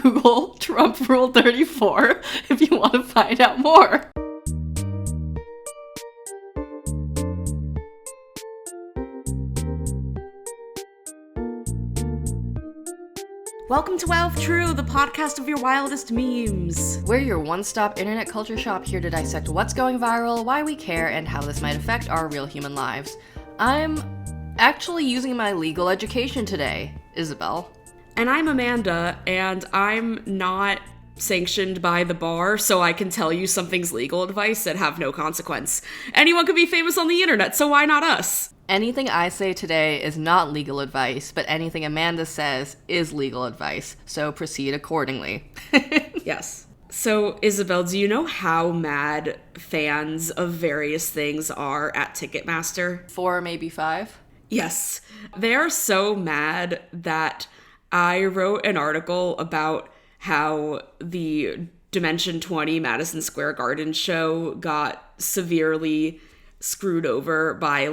Google Trump Rule 34 if you want to find out more. Welcome to Wow If True, the podcast of your wildest memes. We're your one-stop internet culture shop here to dissect what's going viral, why we care, and how this might affect our real human lives. I'm actually using my legal education today, Isabel. And I'm Amanda, and I'm not sanctioned by the bar, so I can tell you something's legal advice and have no consequence. Anyone could be famous on the internet, so why not us? Anything I say today is not legal advice, but anything Amanda says is legal advice, so proceed accordingly. Yes. So, Isabel, do you know how mad fans of various things are at Ticketmaster? 4, maybe 5? Yes. They are so mad that I wrote an article about how the Dimension 20 Madison Square Garden show got severely screwed over by,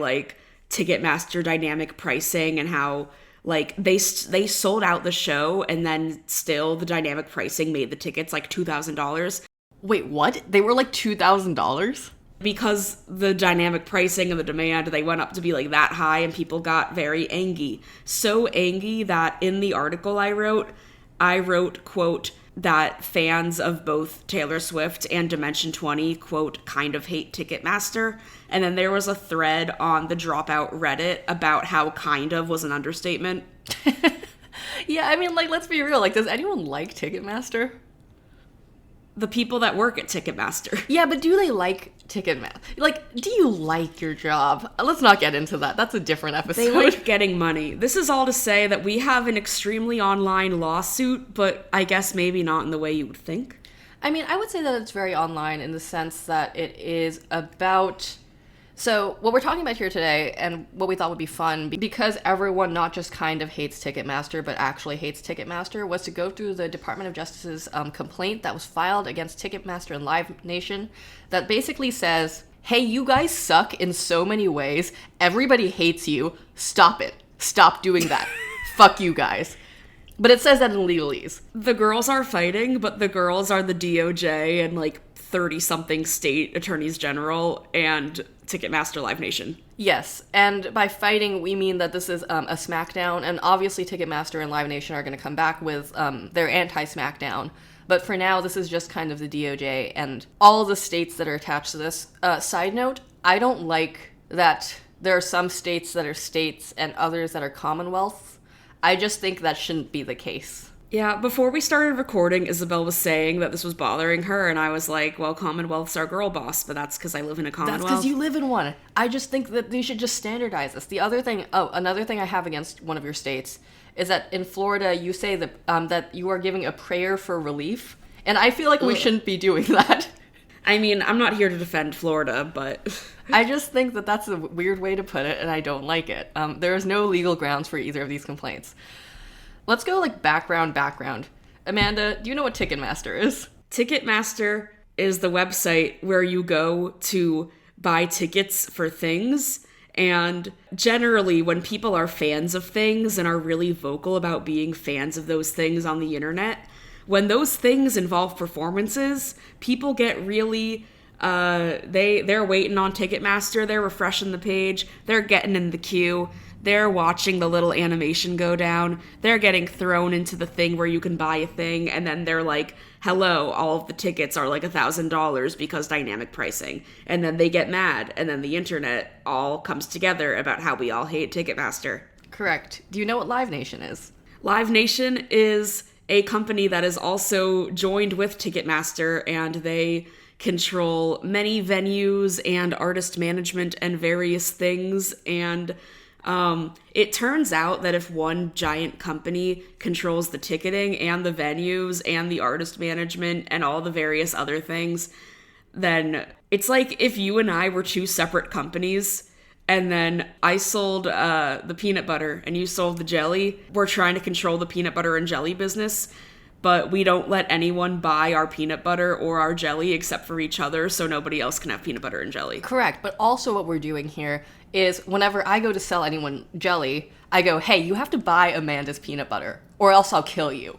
Ticketmaster dynamic pricing and how, they sold out the show and then still the dynamic pricing made the tickets, $2,000. Wait, what? They were $2,000? Because the dynamic pricing and the demand, they went up to be that high and people got very angry. So angry that in the article I wrote, quote, that fans of both Taylor Swift and Dimension 20, quote, kind of hate Ticketmaster. And then there was a thread on the Dropout Reddit about how kind of was an understatement. Yeah, I mean, let's be real. Does anyone like Ticketmaster? The people that work at Ticketmaster. Yeah, but do they like Ticketmaster? Do you like your job? Let's not get into that. That's a different episode. They like getting money. This is all to say that we have an extremely online lawsuit, but I guess maybe not in the way you would think. I mean, I would say that it's very online in the sense that it is about... So what we're talking about here today, and what we thought would be fun, because everyone not just kind of hates Ticketmaster, but actually hates Ticketmaster, was to go through the Department of Justice's complaint that was filed against Ticketmaster and Live Nation that basically says, hey, you guys suck in so many ways. Everybody hates you. Stop it. Stop doing that. Fuck you guys. But it says that in legalese. The girls are fighting, but the girls are the DOJ and 30-something state attorneys general and Ticketmaster Live Nation. Yes, and by fighting, we mean that this is a SmackDown, and obviously Ticketmaster and Live Nation are going to come back with their anti-SmackDown. But for now, this is just kind of the DOJ and all the states that are attached to this. Side note, I don't like that there are some states that are states and others that are commonwealths. I just think that shouldn't be the case. Yeah, before we started recording, Isabel was saying that this was bothering her, and I was like, well, Commonwealth's our girl boss, but that's because I live in a Commonwealth. That's because you live in one. I just think that they should just standardize this. Another thing I have against one of your states is that in Florida, you say that that you are giving a prayer for relief, and I feel like we shouldn't be doing that. I mean, I'm not here to defend Florida, but... I just think that that's a weird way to put it, and I don't like it. There is no legal grounds for either of these complaints. Let's go background. Amanda, do you know what Ticketmaster is? Ticketmaster is the website where you go to buy tickets for things. And generally, when people are fans of things and are really vocal about being fans of those things on the internet, when those things involve performances, people get really... they're waiting on Ticketmaster, they're refreshing the page, they're getting in the queue, they're watching the little animation go down, they're getting thrown into the thing where you can buy a thing, and then they're like, hello, all of the tickets are $1,000 because dynamic pricing. And then they get mad, and then the internet all comes together about how we all hate Ticketmaster. Correct. Do you know what Live Nation is? Live Nation is a company that is also joined with Ticketmaster, and they control many venues and artist management and various things, and it turns out that if one giant company controls the ticketing and the venues and the artist management and all the various other things, then it's like if you and I were two separate companies and then I sold the peanut butter and you sold the jelly. We're trying to control the peanut butter and jelly business, but we don't let anyone buy our peanut butter or our jelly except for each other, so nobody else can have peanut butter and jelly. Correct, but also what we're doing here is whenever I go to sell anyone jelly, I go, hey, you have to buy Amanda's peanut butter, or else I'll kill you.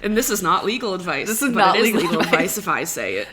And this is not legal advice. This is not legal advice if I say it.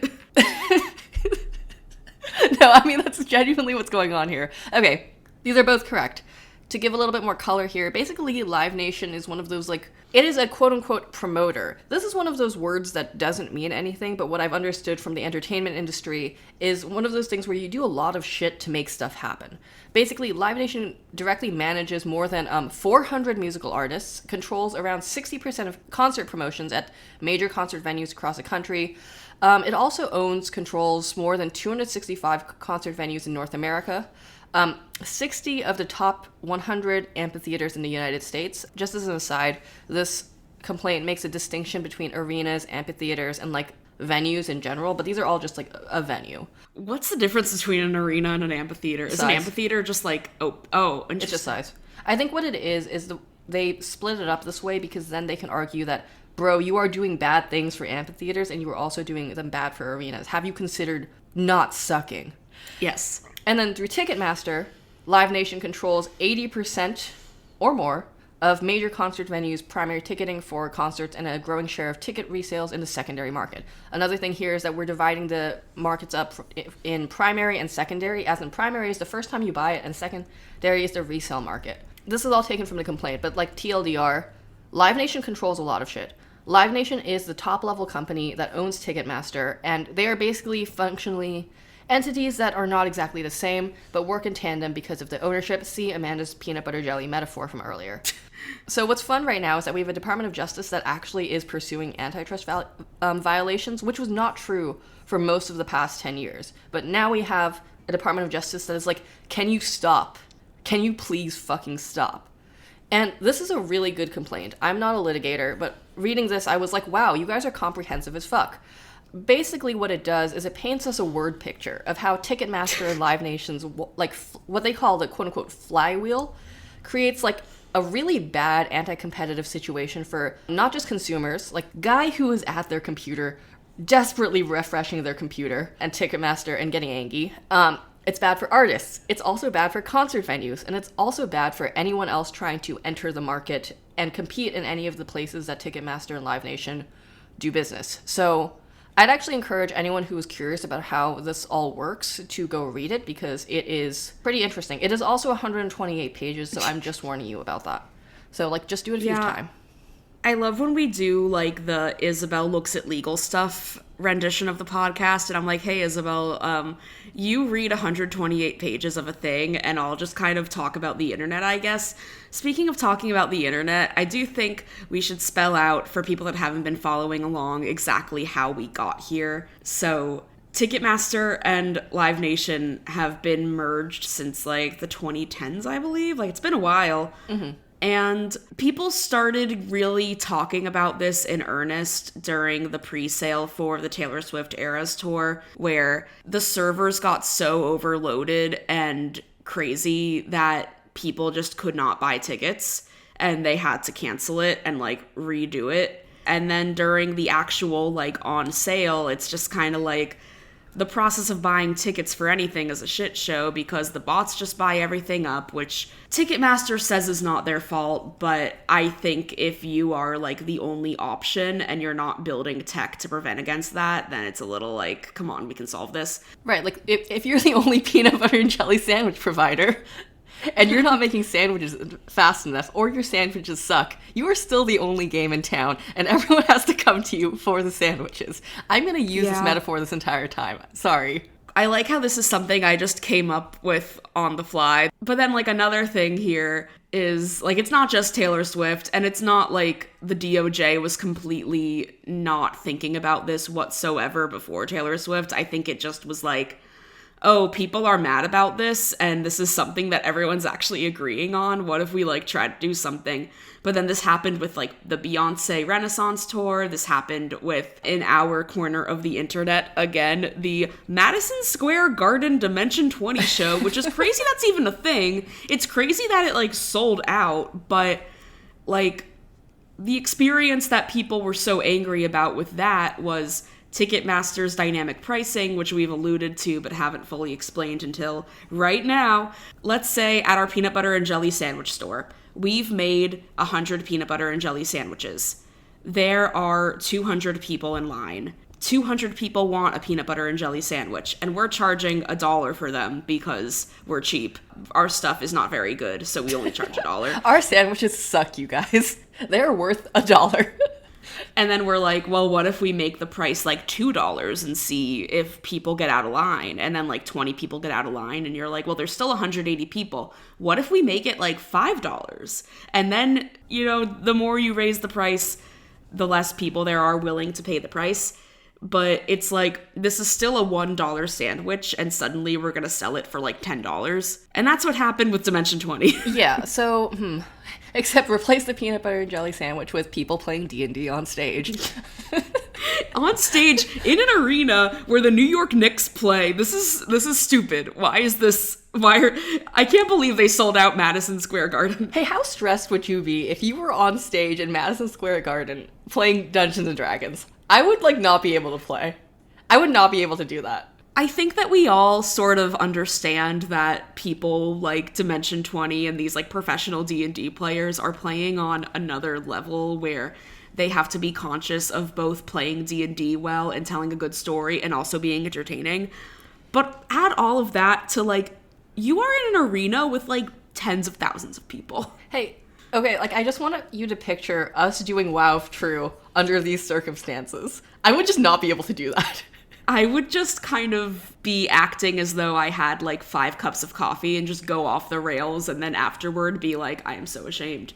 No, I mean, that's genuinely what's going on here. Okay, these are both correct. To give a little bit more color here, basically Live Nation is one of those, like, it is a quote-unquote promoter. This is one of those words that doesn't mean anything, but what I've understood from the entertainment industry is one of those things where you do a lot of shit to make stuff happen. Basically, Live Nation directly manages more than 400 musical artists, controls around 60% of concert promotions at major concert venues across the country. It also controls more than 265 concert venues in North America. 60 of the top 100 amphitheaters in the United States. Just as an aside, this complaint makes a distinction between arenas, amphitheaters, and like venues in general, but these are all just like a venue. What's the difference between an arena and an amphitheater? Is an amphitheater just like, it's just size. I think what it is they split it up this way because then they can argue that, bro, you are doing bad things for amphitheaters and you are also doing them bad for arenas. Have you considered not sucking? Yes. And then through Ticketmaster, Live Nation controls 80% or more of major concert venues' primary ticketing for concerts and a growing share of ticket resales in the secondary market. Another thing here is that we're dividing the markets up in primary and secondary, as in primary is the first time you buy it, and secondary is the resale market. This is all taken from the complaint, but like TLDR, Live Nation controls a lot of shit. Live Nation is the top-level company that owns Ticketmaster, and they are basically functionally entities that are not exactly the same, but work in tandem because of the ownership. See Amanda's peanut butter jelly metaphor from earlier. So what's fun right now is that we have a Department of Justice that actually is pursuing antitrust violations, which was not true for most of the past 10 years. But now we have a Department of Justice that is like, can you stop? Can you please fucking stop? And this is a really good complaint. I'm not a litigator, but reading this, I was like, wow, you guys are comprehensive as fuck. Basically what it does is it paints us a word picture of how Ticketmaster and Live Nation's, like, what they call the quote-unquote flywheel, creates, like, a really bad anti-competitive situation for not just consumers, like, guy who is at their computer, desperately refreshing their computer, and Ticketmaster and getting angry. It's bad for artists. It's also bad for concert venues, and it's also bad for anyone else trying to enter the market and compete in any of the places that Ticketmaster and Live Nation do business. So I'd actually encourage anyone who is curious about how this all works to go read it because it is pretty interesting. It is also 128 pages, so I'm just warning you about that. So, like, just do it if you have time. I love when we do, like, the Isabel looks at legal stuff rendition of the podcast, and I'm like, hey, Isabel, you read 128 pages of a thing, and I'll just kind of talk about the internet, I guess. Speaking of talking about the internet, I do think we should spell out, for people that haven't been following along, exactly how we got here. So, Ticketmaster and Live Nation have been merged since, like, the 2010s, I believe. Like, it's been a while. Mm-hmm. And people started really talking about this in earnest during the pre-sale for the Taylor Swift Eras Tour, where the servers got so overloaded and crazy that people just could not buy tickets, and they had to cancel it and, like, redo it. And then during the actual, like, on sale, it's just kind of like, the process of buying tickets for anything is a shit show because the bots just buy everything up, which Ticketmaster says is not their fault, but I think if you are, like, the only option and you're not building tech to prevent against that, then it's a little like, come on, we can solve this. Right, like, if you're the only peanut butter and jelly sandwich provider, and you're not making sandwiches fast enough, or your sandwiches suck, you are still the only game in town, and everyone has to come to you for the sandwiches. I'm going to use this metaphor this entire time. Sorry. I like how this is something I just came up with on the fly. But then, like, another thing here is, like, it's not just Taylor Swift, and it's not like the DOJ was completely not thinking about this whatsoever before Taylor Swift. I think it just was like, oh, people are mad about this, and this is something that everyone's actually agreeing on. What if we, like, try to do something? But then this happened with, like, the Beyonce Renaissance Tour. This happened with, in our corner of the internet, again, the Madison Square Garden Dimension 20 show, which is crazy that's even a thing. It's crazy that it, like, sold out, but, like, the experience that people were so angry about with that was Ticketmaster's dynamic pricing, which we've alluded to but haven't fully explained until right now. Let's say at our peanut butter and jelly sandwich store, we've made 100 peanut butter and jelly sandwiches. there are 200 people in line. 200 people want a peanut butter and jelly sandwich, and we're charging $1 for them because we're cheap. Our stuff is not very good, so we only charge $1. Our sandwiches suck, you guys. They're worth $1. And then we're like, well, what if we make the price like $2 and see if people get out of line? And then like 20 people get out of line, and you're like, well, there's still 180 people. What if we make it like $5? And then, you know, the more you raise the price, the less people there are willing to pay the price. But it's like, this is still a $1 sandwich, and suddenly we're going to sell it for like $10. And that's what happened with Dimension 20. Yeah, so, except replace the peanut butter and jelly sandwich with people playing D&D on stage. On stage, in an arena where the New York Knicks play. This is stupid. Why is this? I can't believe they sold out Madison Square Garden. Hey, how stressed would you be if you were on stage in Madison Square Garden playing Dungeons and Dragons? I would, like, not be able to play. I would not be able to do that. I think that we all sort of understand that people like Dimension 20 and these, like, professional D&D players are playing on another level where they have to be conscious of both playing D&D well and telling a good story and also being entertaining. But add all of that to, like, you are in an arena with, like, tens of thousands of people. Hey, okay, like, I just want you to picture us doing WoW True under these circumstances. I would just not be able to do that. I would just kind of be acting as though I had like 5 cups of coffee and just go off the rails, and then afterward be like, I am so ashamed.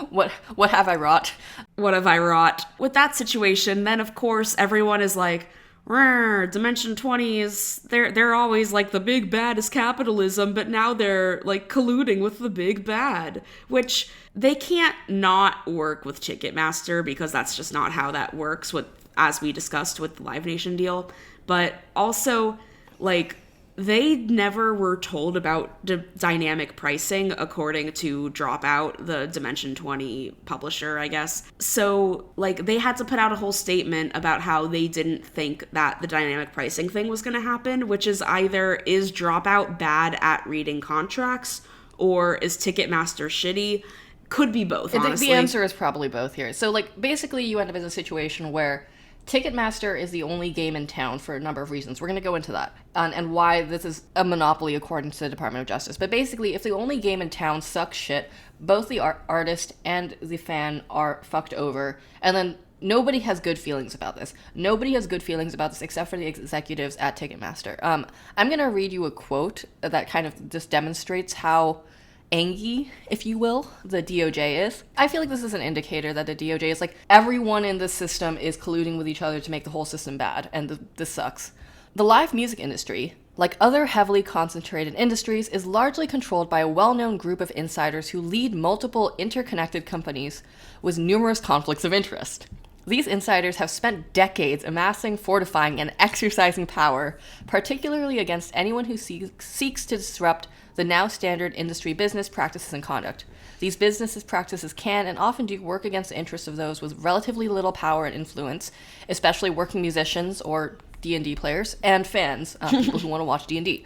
What have I wrought? What have I wrought? With that situation, then of course everyone is like, Dimension 20 is, they're always like, the big bad is capitalism, but now they're like colluding with the big bad, which they can't not work with Ticketmaster because that's just not how that works, as we discussed with the Live Nation deal. But also, like, they never were told about dynamic pricing according to Dropout, the Dimension 20 publisher, I guess. So, like, they had to put out a whole statement about how they didn't think that the dynamic pricing thing was going to happen, which is either, is Dropout bad at reading contracts, or is Ticketmaster shitty? Could be both, honestly. The answer is probably both here. So, like, basically you end up in a situation where Ticketmaster is the only game in town for a number of reasons. We're going to go into that and why this is a monopoly according to the Department of Justice. But basically, if the only game in town sucks shit, both the artist and the fan are fucked over. And then nobody has good feelings about this. Nobody has good feelings about this except for the executives at Ticketmaster. I'm going to read you a quote that kind of just demonstrates how angry, if you will, the DOJ is. I feel like this is an indicator that the DOJ is like, everyone in this system is colluding with each other to make the whole system bad, and this sucks. The live music industry, like other heavily concentrated industries, is largely controlled by a well-known group of insiders who lead multiple interconnected companies with numerous conflicts of interest. These insiders have spent decades amassing, fortifying, and exercising power, particularly against anyone who seeks to disrupt the now standard industry business practices and conduct. These business practices can and often do work against the interests of those with relatively little power and influence, especially working musicians or D&D players and fans, people who want to watch D&D.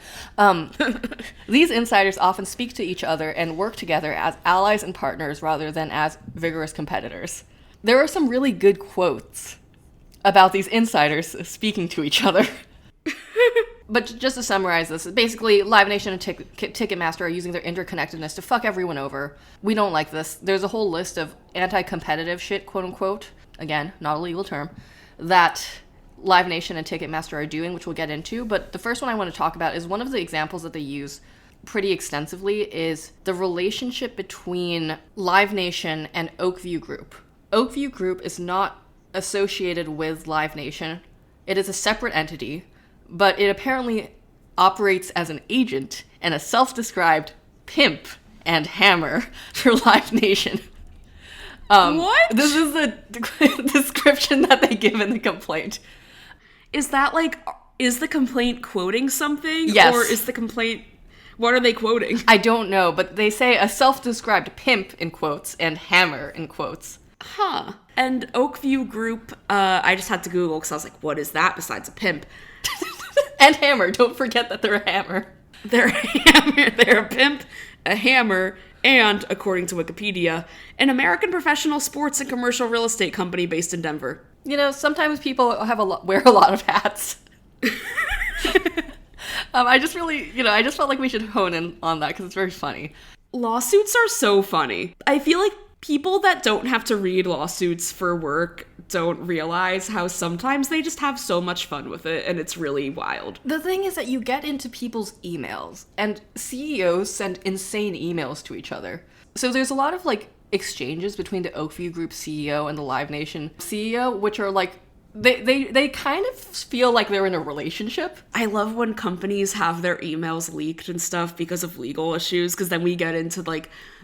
These insiders often speak to each other and work together as allies and partners rather than as vigorous competitors. There are some really good quotes about these insiders speaking to each other. But just to summarize this, basically, Live Nation and Ticketmaster are using their interconnectedness to fuck everyone over. We don't like this. There's a whole list of anti-competitive shit, quote-unquote, again, not a legal term, that Live Nation and Ticketmaster are doing, which we'll get into. But the first one I want to talk about is one of the examples that they use pretty extensively is the relationship between Live Nation and Oakview Group. Oakview Group is not associated with Live Nation. It is a separate entity, but it apparently operates as an agent and a self-described pimp and hammer for Live Nation. What? This is the description that they give in the complaint. Is that like, is the complaint quoting something? Yes. Or is the complaint, what are they quoting? I don't know, but they say a self-described pimp in quotes and hammer in quotes. Huh. And Oakview Group, I just had to Google because I was like, what is that besides a pimp? And hammer. Don't forget that they're a hammer. They're a hammer. They're a pimp, a hammer, and, according to Wikipedia, an American professional sports and commercial real estate company based in Denver. Sometimes people wear a lot of hats. I just felt like we should hone in on that because it's very funny. Lawsuits are so funny. I feel like people that don't have to read lawsuits for work don't realize how sometimes they just have so much fun with it, and it's really wild. The thing is that you get into people's emails, and CEOs send insane emails to each other. So there's a lot of, exchanges between the Oakview Group CEO and the Live Nation CEO, which are, they kind of feel like they're in a relationship. I love when companies have their emails leaked and stuff because of legal issues, because then we get into,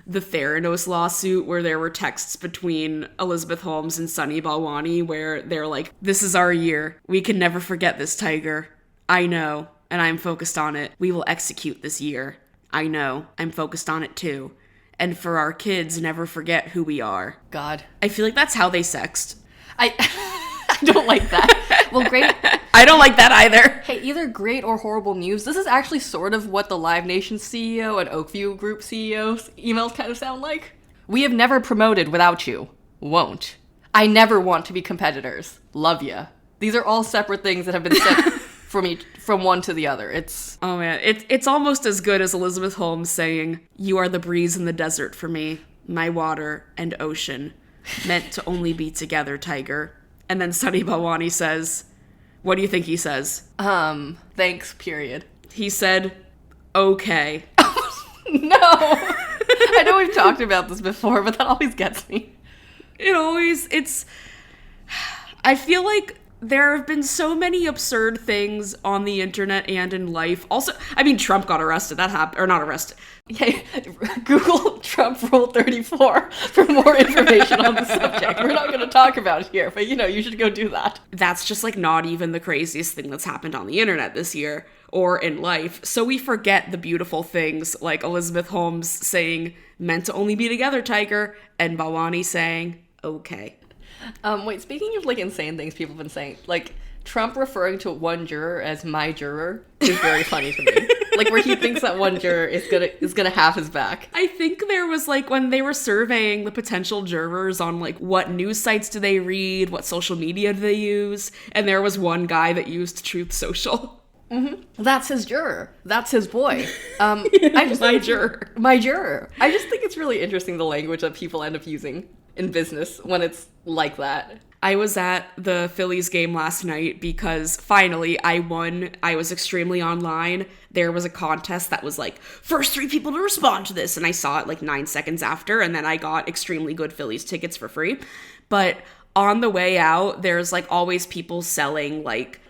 the Theranos lawsuit where there were texts between Elizabeth Holmes and Sunny Balwani where they're like, "This is our year. We can never forget this, Tiger. I know, and I'm focused on it. We will execute this year. I know, I'm focused on it too. And for our kids, never forget who we are." God. I feel like that's how they sexted. I don't like that. Well, great. I don't like that either. Hey, either great or horrible news. This is actually sort of what the Live Nation CEO and Oakview Group CEO's emails kind of sound like. "We have never promoted without you. Won't. I never want to be competitors. Love ya." These are all separate things that have been sent from one to the other. Oh man, it's almost as good as Elizabeth Holmes saying, "You are the breeze in the desert for me, my water and ocean, meant to only be together, Tiger." And then Sunny Balwani says, what do you think he says? Thanks, period. He said, "Okay." No! I know we've talked about this before, but that always gets me. I feel like there have been so many absurd things on the internet and in life. Also, Trump got arrested. That happened. Or not arrested. Yeah, Google Trump Rule 34 for more information on the subject. We're not going to talk about it here, but you should go do that. That's just not even the craziest thing that's happened on the internet this year or in life. So we forget the beautiful things like Elizabeth Holmes saying, "Meant to only be together, Tiger," and Balwani saying, "Okay." Wait, speaking of insane things people have been saying, Trump referring to one juror as "my juror" is very funny to me. Where he thinks that one juror is gonna have his back. I think there was when they were surveying the potential jurors on what news sites do they read, what social media do they use, and there was one guy that used Truth Social. Mm-hmm. That's his juror. That's his boy. My juror. My juror. I just think it's really interesting the language that people end up using in business when it's like that. I was at the Phillies game last night because finally I won. I was extremely online. There was a contest that was first 3 people to respond to this, and I saw it 9 seconds after, and then I got extremely good Phillies tickets for free. But on the way out, there's always people selling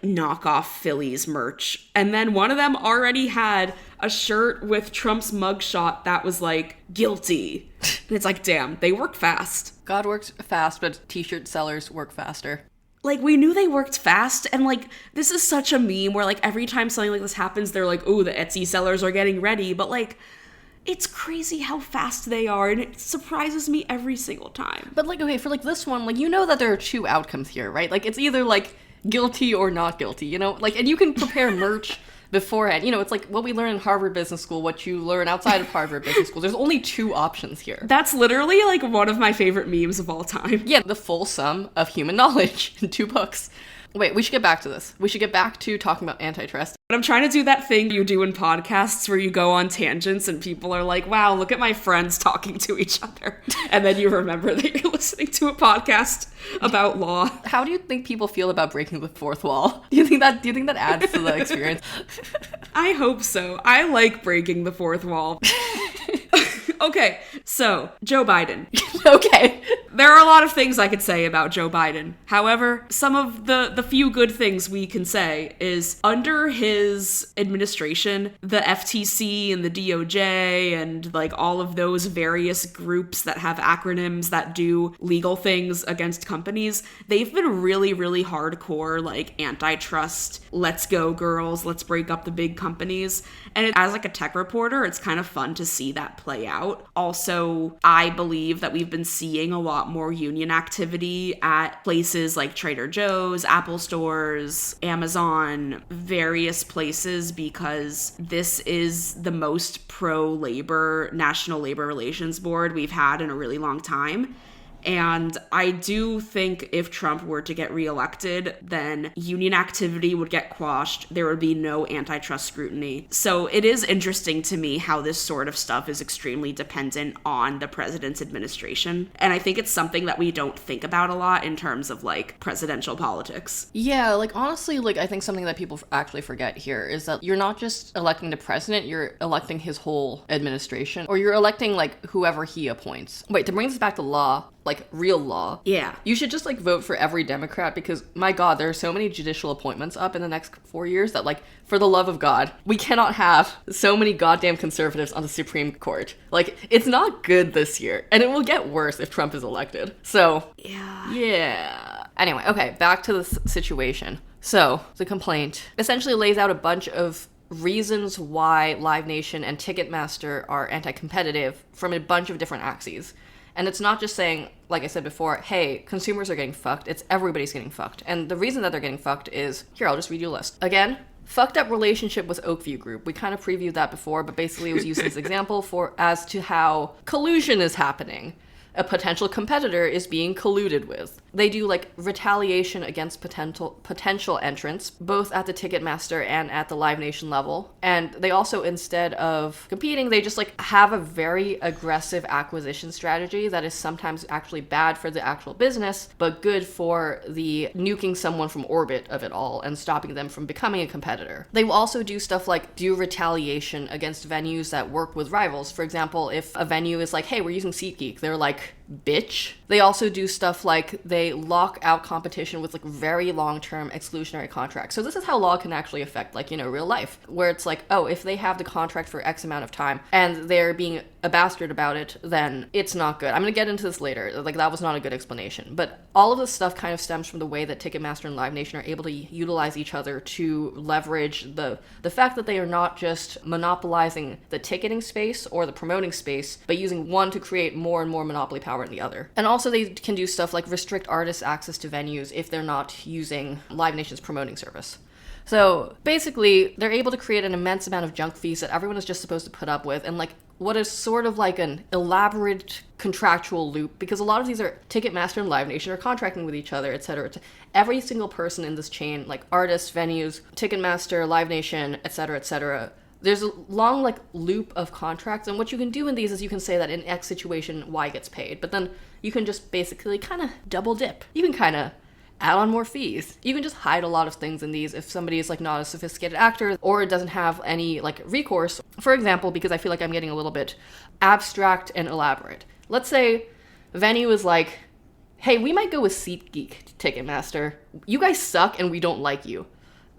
knockoff Phillies merch. And then one of them already had a shirt with Trump's mugshot that was guilty. And it's damn, they work fast. God works fast, but t-shirt sellers work faster. We knew they worked fast, and this is such a meme where every time something like this happens, they're "Oh, the Etsy sellers are getting ready," but it's crazy how fast they are, and it surprises me every single time. But okay, for this one, that there are 2 outcomes here, right? It's either guilty or not guilty, and you can prepare merch beforehand. It's what we learn in Harvard Business School, what you learn outside of Harvard Business School. There's only 2 options here. That's literally one of my favorite memes of all time. Yeah, the full sum of human knowledge in 2 books. Wait, we should get back to this. We should get back to talking about antitrust. But I'm trying to do that thing you do in podcasts where you go on tangents and people are like, "Wow, look at my friends talking to each other." And then you remember that you're listening to a podcast about law. How do you think people feel about breaking the 4th wall? Do you think that adds to the experience? I hope so. I like breaking the 4th wall. Okay, so Joe Biden. Okay. There are a lot of things I could say about Joe Biden. However, some of the few good things we can say is under his administration, the FTC and the DOJ and all of those various groups that have acronyms that do legal things against companies, they've been really, really hardcore, antitrust, let's go girls, let's break up the big companies. And as a tech reporter, it's kind of fun to see that play out. Also, I believe that we've been seeing a lot more union activity at places like Trader Joe's, Apple stores, Amazon, various places, because this is the most pro-labor National Labor Relations Board we've had in a really long time. And I do think if Trump were to get reelected, then union activity would get quashed. There would be no antitrust scrutiny. So it is interesting to me how this sort of stuff is extremely dependent on the president's administration. And I think it's something that we don't think about a lot in terms of like presidential politics. Yeah, like honestly, like I think something that people actually forget here is that you're not just electing the president, you're electing his whole administration, or you're electing like whoever he appoints. Wait, to bring this back to law, like real law. Yeah. You should just like vote for every Democrat because my God, there are so many judicial appointments up in the next 4 years that like, for the love of God, we cannot have so many goddamn conservatives on the Supreme Court. Like, it's not good this year, and it will get worse if Trump is elected. So, yeah. Anyway, okay, back to the situation. So, the complaint essentially lays out a bunch of reasons why Live Nation and Ticketmaster are anti-competitive from a bunch of different axes. And it's not just saying, like I said before, hey, consumers are getting fucked. It's everybody's getting fucked. And the reason that they're getting fucked is, here, I'll just read you a list. Again, fucked up relationship with Oakview Group. We kind of previewed that before, but basically it was used as an example as to how collusion is happening. A potential competitor is being colluded with. They do like retaliation against potential entrants, both at the Ticketmaster and at the Live Nation level. And they also, instead of competing, they just like have a very aggressive acquisition strategy that is sometimes actually bad for the actual business, but good for the nuking someone from orbit of it all and stopping them from becoming a competitor. They will also do stuff like do retaliation against venues that work with rivals. For example, if a venue is like, hey, we're using SeatGeek, they're like, bitch. They also do stuff like they lock out competition with like very long-term exclusionary contracts. So this is how law can actually affect like, you know, real life, where it's like, oh, if they have the contract for X amount of time and they're being a bastard about it, then it's not good. I'm going to get into this later. Like, that was not a good explanation. But all of this stuff kind of stems from the way that Ticketmaster and Live Nation are able to utilize each other to leverage the fact that they are not just monopolizing the ticketing space or the promoting space, but using one to create more and more monopoly power in the other. And also they can do stuff like restrict artists' access to venues if they're not using Live Nation's promoting service. So basically, they're able to create an immense amount of junk fees that everyone is just supposed to put up with, and like what is sort of like an elaborate contractual loop, because a lot of these are Ticketmaster and Live Nation are contracting with each other, etc. Every single person in this chain, like artists, venues, Ticketmaster, Live Nation, etc., there's a long like loop of contracts, and what you can do in these is you can say that in X situation Y gets paid, but then you can just basically kind of double dip. You can kind of add on more fees. You can just hide a lot of things in these if somebody is like not a sophisticated actor or doesn't have any like recourse. For example, because I feel like I'm getting a little bit abstract and elaborate. Let's say venue is like, hey, we might go with SeatGeek, Ticketmaster. You guys suck and we don't like you.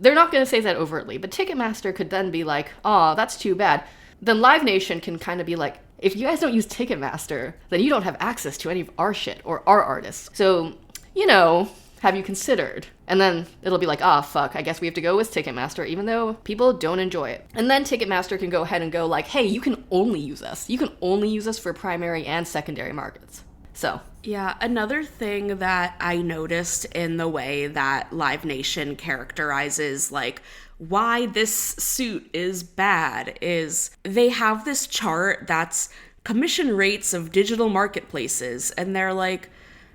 They're not going to say that overtly, but Ticketmaster could then be like, oh, that's too bad. Then Live Nation can kind of be like, if you guys don't use Ticketmaster, then you don't have access to any of our shit or our artists. So, you know, have you considered? And then it'll be like, fuck, I guess we have to go with Ticketmaster, even though people don't enjoy it. And then Ticketmaster can go ahead and go like, hey, you can only use us. You can only use us for primary and secondary markets. So. Yeah, another thing that I noticed in the way that Live Nation characterizes, like, why this suit is bad is they have this chart that's commission rates of digital marketplaces, and they're like,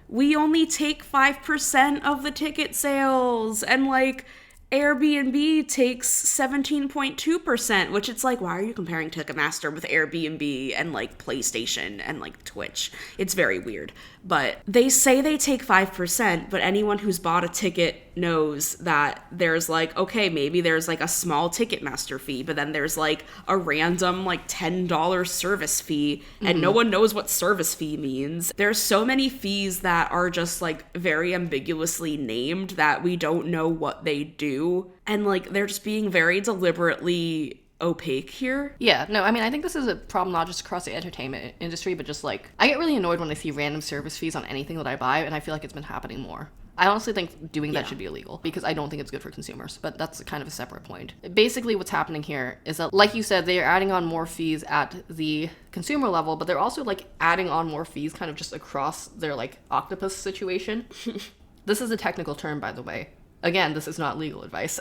we only take 5% of the ticket sales, and like Airbnb takes 17.2%, which it's like, why are you comparing Ticketmaster with Airbnb and like PlayStation and like Twitch? It's very weird. But they say they take 5%, but anyone who's bought a ticket knows that there's like, okay, maybe there's like a small Ticketmaster fee, but then there's like a random like $10 service fee, and no one knows what service fee means. There's so many fees that are just like very ambiguously named that we don't know what they do. And like, they're just being very deliberately opaque here. Yeah, no, I mean, I think this is a problem not just across the entertainment industry, but just like, I get really annoyed when I see random service fees on anything that I buy, and I feel like it's been happening more. I honestly think doing that should be illegal because I don't think it's good for consumers, but that's kind of a separate point. Basically, what's happening here is that, like you said, they are adding on more fees at the consumer level, but they're also like adding on more fees kind of just across their like octopus situation. This is a technical term, by the way. Again, this is not legal advice.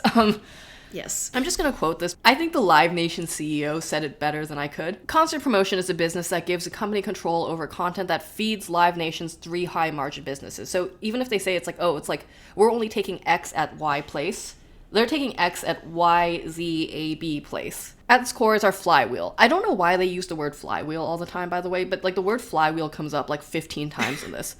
Yes. I'm just going to quote this. I think the Live Nation CEO said it better than I could. Concert promotion is a business that gives a company control over content that feeds Live Nation's 3 high margin businesses. So even if they say it's like, oh, it's like we're only taking X at Y place, they're taking X at Y, Z, A, B place. At its core is our flywheel. I don't know why they use the word flywheel all the time, by the way, but like the word flywheel comes up like 15 times in this.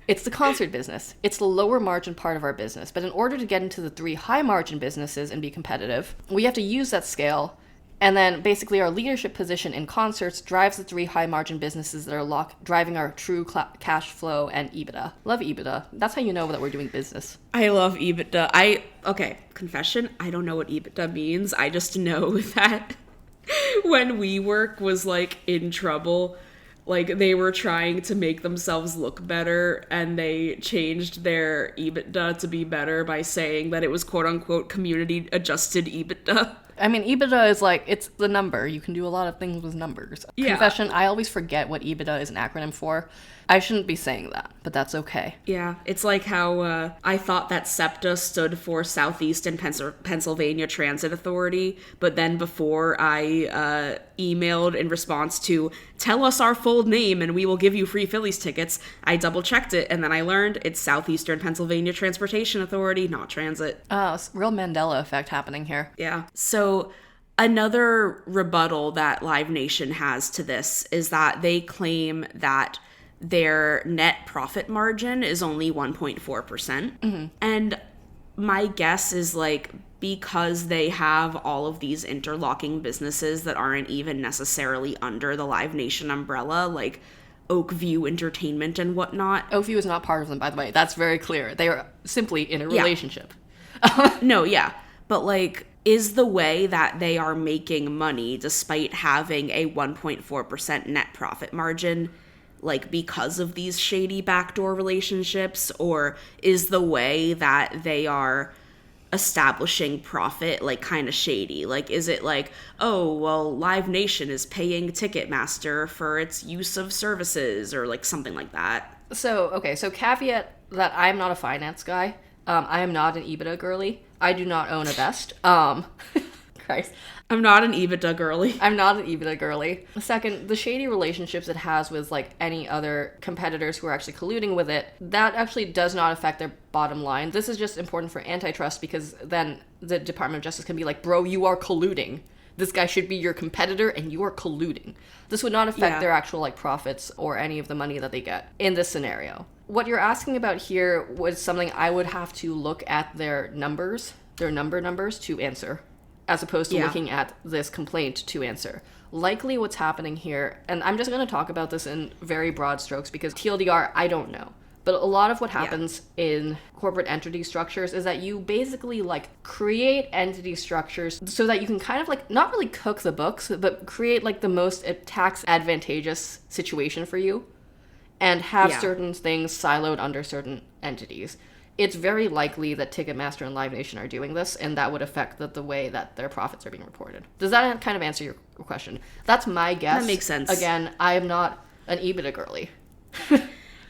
It's the concert business. It's the lower margin part of our business. But in order to get into the 3 high margin businesses and be competitive, we have to use that scale. And then basically our leadership position in concerts drives the 3 high margin businesses that are driving our true cash flow and EBITDA. Love EBITDA. That's how you know that we're doing business. I love EBITDA. Okay, confession, I don't know what EBITDA means. I just know that when WeWork was like in trouble, like they were trying to make themselves look better and they changed their EBITDA to be better by saying that it was quote unquote community adjusted EBITDA. I mean, EBITDA is like, it's the number. You can do a lot of things with numbers. Yeah. Confession, I always forget what EBITDA is an acronym for. I shouldn't be saying that, but that's okay. Yeah, it's like how I thought that SEPTA stood for Southeast and Pennsylvania Transit Authority, but then before I emailed in response to, tell us our full name and we will give you free Phillies tickets, I double-checked it, and then I learned it's Southeastern Pennsylvania Transportation Authority, not transit. Oh, real Mandela effect happening here. Yeah. So another rebuttal that Live Nation has to this is that they claim that their net profit margin is only 1.4%. Mm-hmm. And my guess is like, because they have all of these interlocking businesses that aren't even necessarily under the Live Nation umbrella, like Oakview Entertainment and whatnot. Oakview is not part of them, by the way. That's very clear. They are simply in a relationship. No, yeah. But like, is the way that they are making money despite having a 1.4% net profit margin like because of these shady backdoor relationships, or is the way that they are establishing profit like kind of shady? Like, is it like, oh, well, Live Nation is paying Ticketmaster for its use of services or like something like that? So caveat that I'm not a finance guy. I am not an EBITDA girly. I do not own a vest. Christ. I'm not an EBITDA girly. I'm not an EBITDA girly. Second, the shady relationships it has with like any other competitors who are actually colluding with it, that actually does not affect their bottom line. This is just important for antitrust because then the Department of Justice can be like, bro, you are colluding. This guy should be your competitor and you are colluding. This would not affect their actual like profits or any of the money that they get in this scenario. What you're asking about here was something I would have to look at their numbers, their numbers to answer, as opposed to looking at this complaint to answer. Likely what's happening here, and I'm just going to talk about this in very broad strokes because TLDR, I don't know. But a lot of what happens in corporate entity structures is that you basically like create entity structures so that you can kind of like not really cook the books, but create like the most tax advantageous situation for you and have certain things siloed under certain entities. It's very likely that Ticketmaster and Live Nation are doing this, and that would affect the way that their profits are being reported. Does that kind of answer your question? That's my guess. That makes sense. Again, I am not an EBITDA girly.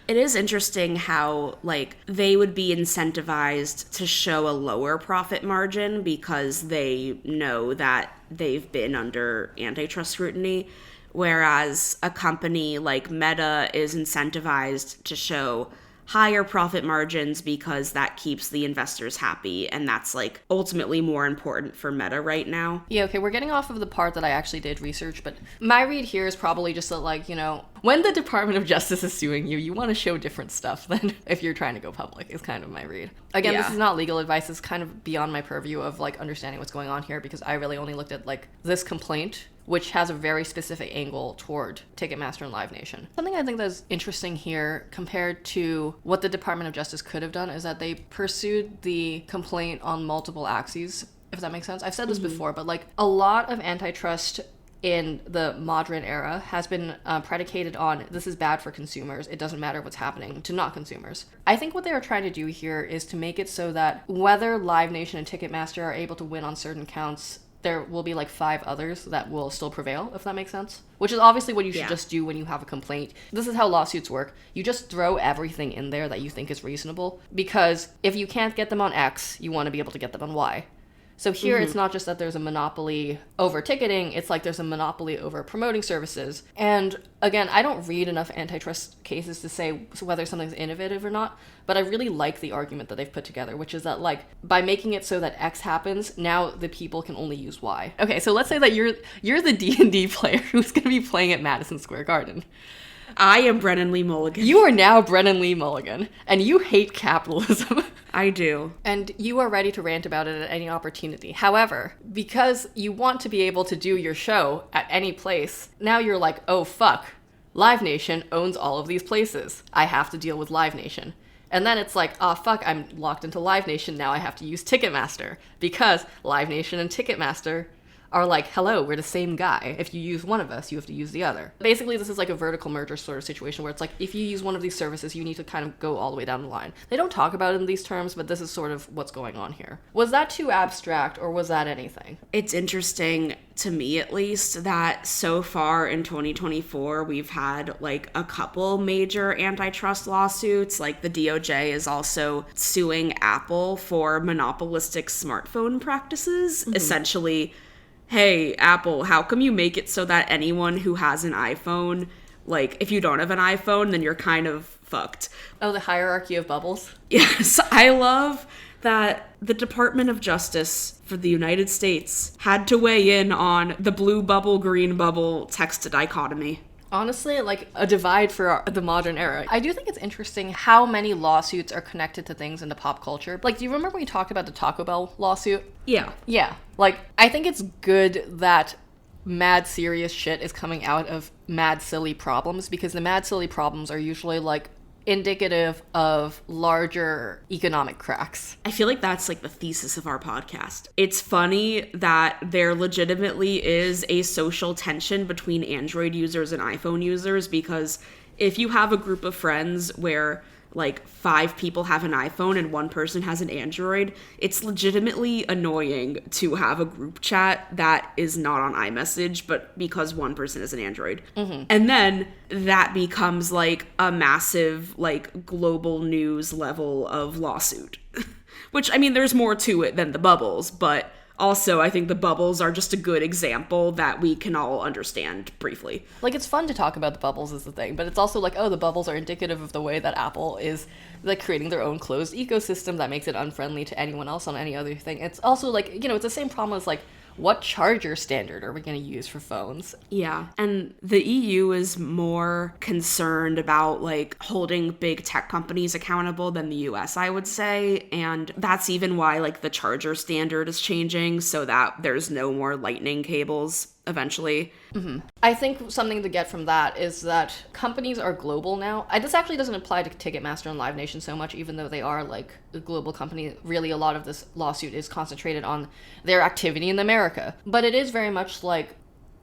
It is interesting how, like, they would be incentivized to show a lower profit margin because they know that they've been under antitrust scrutiny, whereas a company like Meta is incentivized to show higher profit margins because that keeps the investors happy, and that's like ultimately more important for Meta right now. Yeah, okay, we're getting off of the part that I actually did research, but my read here is probably just that, like, you know, when the Department of Justice is suing you, you want to show different stuff than if you're trying to go public, is kind of my read. Again, this is not legal advice. It's kind of beyond my purview of like understanding what's going on here because I really only looked at like this complaint, which has a very specific angle toward Ticketmaster and Live Nation. Something I think that's interesting here compared to what the Department of Justice could have done is that they pursued the complaint on multiple axes, if that makes sense. I've said this before, but like a lot of antitrust in the modern era has been predicated on this is bad for consumers. It doesn't matter what's happening to not consumers. I think what they are trying to do here is to make it so that whether Live Nation and Ticketmaster are able to win on certain counts, there will be like 5 others that will still prevail, if that makes sense. Which is obviously what you should just do when you have a complaint. This is how lawsuits work. You just throw everything in there that you think is reasonable, because if you can't get them on X, you want to be able to get them on Y. So here it's not just that there's a monopoly over ticketing, it's like there's a monopoly over promoting services. And again, I don't read enough antitrust cases to say whether something's innovative or not, but I really like the argument that they've put together, which is that like by making it so that X happens, now the people can only use Y. Okay, so let's say that you're the D&D player who's going to be playing at Madison Square Garden. I am Brennan Lee Mulligan. You are now Brennan Lee Mulligan, and you hate capitalism. I do. And you are ready to rant about it at any opportunity. However, because you want to be able to do your show at any place, now you're like, oh fuck, Live Nation owns all of these places. I have to deal with Live Nation. And then it's like, oh fuck, I'm locked into Live Nation, now I have to use Ticketmaster. Because Live Nation and Ticketmaster are like, hello, we're the same guy. If you use one of us, you have to use the other. Basically, this is like a vertical merger sort of situation where it's like, if you use one of these services, you need to kind of go all the way down the line. They don't talk about it in these terms, but this is sort of what's going on here. Was that too abstract, or was that anything? It's interesting, to me at least, that so far in 2024, we've had like a couple major antitrust lawsuits. Like the DOJ is also suing Apple for monopolistic smartphone practices. Essentially, hey, Apple, how come you make it so that anyone who has an iPhone, like, if you don't have an iPhone, then you're kind of fucked. Oh, the hierarchy of bubbles? Yes, I love that the Department of Justice for the United States had to weigh in on the blue bubble, green bubble text dichotomy. Honestly, like a divide for the modern era. I do think it's interesting how many lawsuits are connected to things in the pop culture. Like, do you remember when we talked about the Taco Bell lawsuit? Yeah. Yeah. Like, I think it's good that mad serious shit is coming out of mad silly problems, because the mad silly problems are usually like indicative of larger economic cracks. I feel like that's like the thesis of our podcast. It's funny that there legitimately is a social tension between Android users and iPhone users, because if you have a group of friends where like 5 people have an iPhone and 1 person has an Android, it's legitimately annoying to have a group chat that is not on iMessage, but because 1 person is an Android. And then that becomes like a massive, like, global news level of lawsuit. Which, I mean, there's more to it than the bubbles, but also, I think the bubbles are just a good example that we can all understand briefly. Like, it's fun to talk about the bubbles is the thing, but it's also like, oh, the bubbles are indicative of the way that Apple is like creating their own closed ecosystem that makes it unfriendly to anyone else on any other thing. It's also like, you know, it's the same problem as like, what charger standard are we going to use for phones? Yeah, and the EU is more concerned about like holding big tech companies accountable than the US, I would say, and that's even why like the charger standard is changing so that there's no more lightning cables eventually. I think something to get from that is that companies are global now. This actually doesn't apply to Ticketmaster and Live Nation so much, even though they are like a global company. Really, a lot of this lawsuit is concentrated on their activity in America. But it is very much like,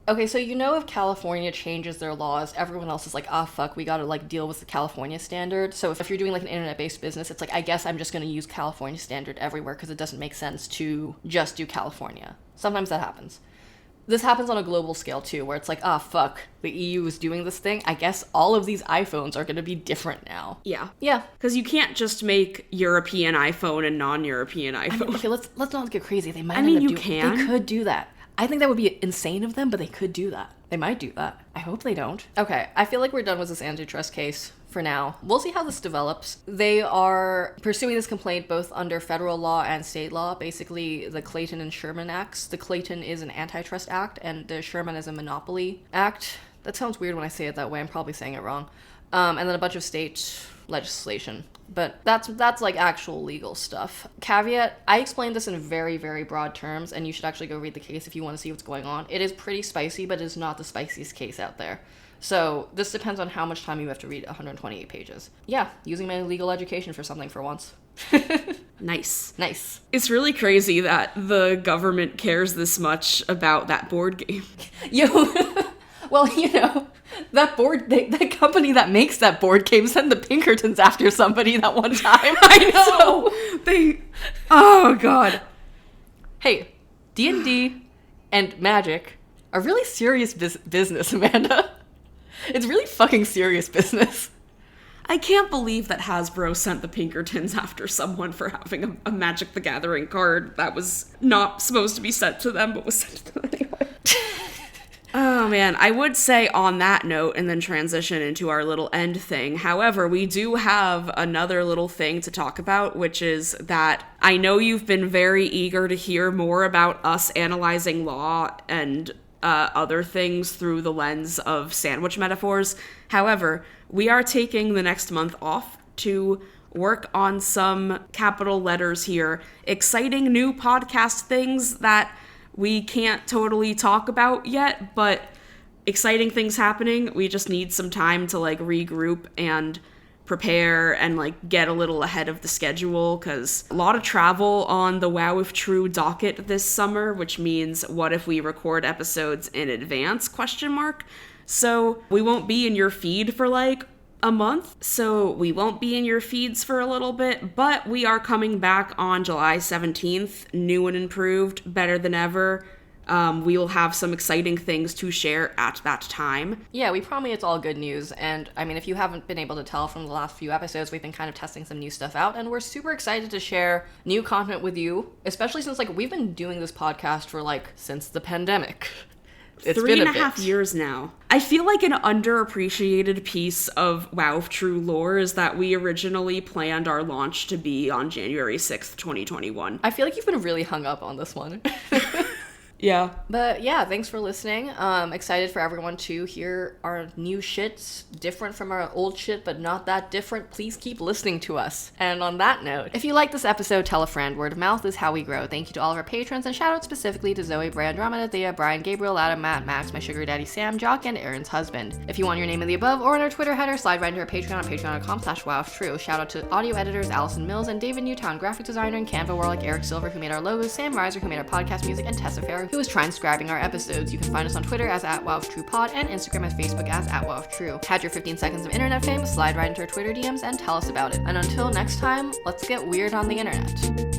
okay, so you know if California changes their laws, everyone else is like, ah, fuck, we gotta like deal with the California standard. So if you're doing like an internet-based business, it's like, I guess I'm just gonna use California standard everywhere because it doesn't make sense to just do California. Sometimes that happens. This happens on a global scale too, where it's like, ah, fuck, the EU is doing this thing. I guess all of these iPhones are going to be different now. Yeah. Yeah. Because you can't just make European iPhone and non-European iPhone. I mean, okay, let's not get crazy. They might. They could do that. I think that would be insane of them, but they could do that. They might do that. I hope they don't. Okay, I feel like we're done with this antitrust case for now. We'll see how this develops. They are pursuing this complaint both under federal law and state law, basically the Clayton and Sherman Acts. The Clayton is an antitrust act, and the Sherman is a monopoly act. That sounds weird when I say it that way. I'm probably saying it wrong. And then a bunch of state legislation. But that's like actual legal stuff. Caveat, I explained this in very, very broad terms, and you should actually go read the case if you want to see what's going on. It is pretty spicy, but it is not the spiciest case out there. So this depends on how much time you have to read 128 pages. Yeah, using my legal education for something for once. Nice. Nice. It's really crazy that the government cares this much about that board game. Well, that company that makes that board game sent the Pinkertons after somebody that one time. I know. Oh, God. Hey, D&D and magic are really serious business, Amanda. It's really fucking serious business. I can't believe that Hasbro sent the Pinkertons after someone for having a Magic the Gathering card that was not supposed to be sent to them, but was sent to them anyway. Oh, man. I would say on that note, and then transition into our little end thing. However, we do have another little thing to talk about, which is that I know you've been very eager to hear more about us analyzing law and other things through the lens of sandwich metaphors. However, we are taking the next month off to work on some capital letters here. Exciting new podcast things that we can't totally talk about yet, but exciting things happening. We just need some time to regroup and prepare and get a little ahead of the schedule, because a lot of travel on the Wow If True docket this summer, which means what if we record episodes in advance, ? So we won't be in your feed for a month, so we won't be in your feeds for a little bit, but we are coming back on July 17th, new and improved, better than ever. We will have some exciting things to share at that time. Yeah, we promise it's all good news. And I mean, if you haven't been able to tell from the last few episodes, we've been kind of testing some new stuff out, and we're super excited to share new content with you, especially since we've been doing this podcast for since the pandemic. It's 3.5 years now. I feel like an underappreciated piece of Wow If True lore is that we originally planned our launch to be on January 6th, 2021. I feel like you've been really hung up on this one. Yeah. But yeah, thanks for listening. Excited for everyone to hear our new shits, different from our old shit, but not that different. Please keep listening to us. And on that note, if you like this episode, tell a friend. Word of mouth is how we grow. Thank you to all of our patrons, and shout out specifically to Zoe, Brand, Andromeda, Thea, Brian, Gabriel, Adam, Matt, Max, my sugar daddy Sam, Jock, and Aaron's husband. If you want your name in the above or in our Twitter header, slide right into our Patreon on patreon.com/wowiftrue. Shout out to audio editors Allison Mills and David Newtown, graphic designer and Canva warlock Eric Silver, who made our logos, Sam Reiser, who made our podcast music, and Tessa Farrow, who is transcribing our episodes. You can find us on Twitter as @WowIfTruePod and Instagram and Facebook as @WowIfTrue. Had your 15 seconds of internet fame? Slide right into our Twitter DMs and tell us about it. And until next time, let's get weird on the internet.